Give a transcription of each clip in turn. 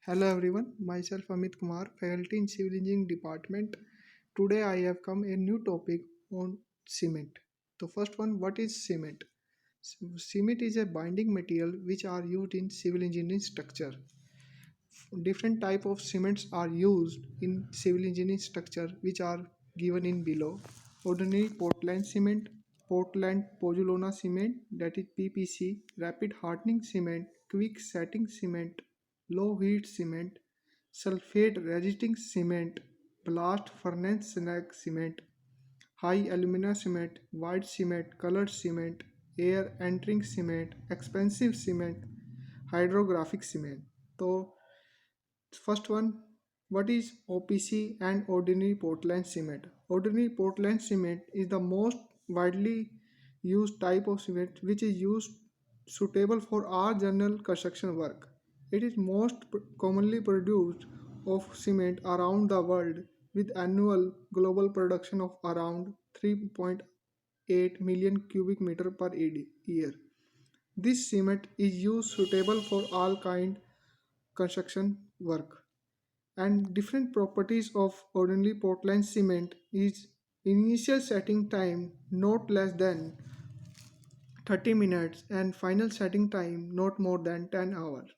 Hello everyone, myself Amit Kumar, faculty in Civil Engineering Department. Today I have come a new topic on cement. The first one, what is cement? Cement is a binding material which are used in civil engineering structure. Different type of cements are used in civil engineering structure which are given in below. Ordinary Portland cement, Portland pozzolana cement, that is PPC, rapid hardening cement, quick setting cement, low heat cement, sulfate resisting cement, blast furnace slag cement, high alumina cement, white cement, colored cement, air entering cement, expensive cement, hydrographic cement. So first one, what is OPC and ordinary Portland cement? Ordinary Portland cement is the most widely used type of cement which is used suitable for all general construction work. It is commonly produced of cement around the world with annual global production of around 3.8 million cubic meter per year. This cement is used suitable for all kind construction work. And different properties of ordinary Portland cement is initial setting time not less than 30 minutes and final setting time not more than 10 hours,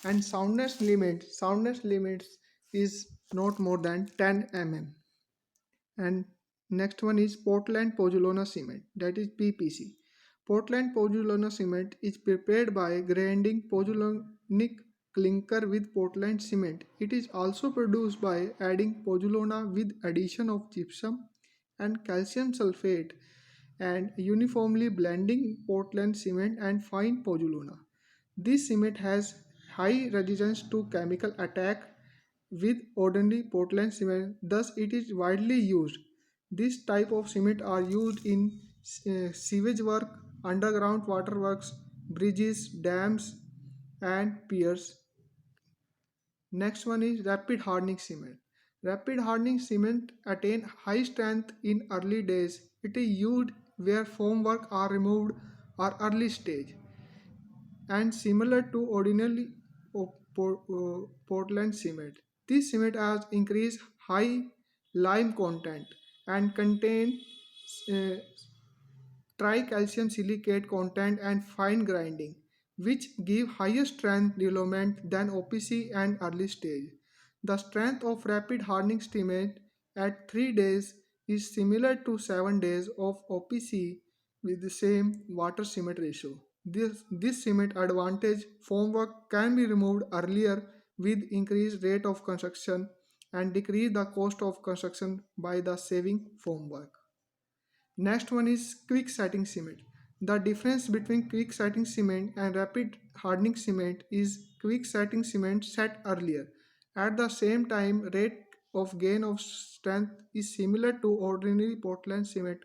and soundness limits is not more than 10 mm. And next one is Portland pozzolana cement, that is PPC. Portland pozzolana cement is prepared by grinding pozzolanic clinker with Portland cement. It is also produced by adding pozzolana with addition of gypsum and calcium sulfate and uniformly blending Portland cement and fine pozzolana. This cement has high resistance to chemical attack with ordinary Portland cement, thus it is widely used. This type of cement are used in sewage work, underground waterworks, bridges, dams, and piers. Next one is rapid hardening cement. Rapid hardening cement attain high strength in early days. It is used where formwork are removed or early stage and similar to ordinary Portland cement. This cement has increased high lime content and contain uh, tricalcium silicate content and fine grinding, which give higher strength development than OPC and early stage. The strength of rapid hardening cement at 3 days is similar to 7 days of OPC with the same water cement ratio. This cement advantage formwork can be removed earlier with increased rate of construction and decrease the cost of construction by the saving formwork. Next one is quick setting cement. The difference between quick setting cement and rapid hardening cement is quick setting cement set earlier. At the same time, rate of gain of strength is similar to ordinary Portland cement,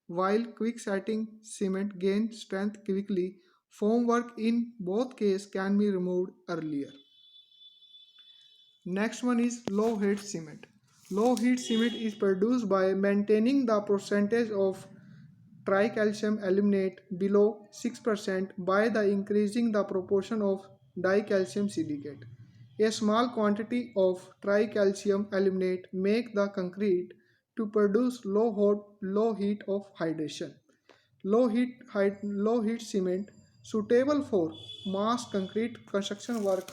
while quick setting cement gains strength quickly. Formwork in both cases can be removed earlier. Next one is low heat cement. Low heat cement is produced by maintaining the percentage of tricalcium aluminate below 6% by the increasing the proportion of dicalcium silicate. A small quantity of tricalcium aluminate make the concrete to produce low heat of hydration. Low heat cement suitable for mass concrete construction work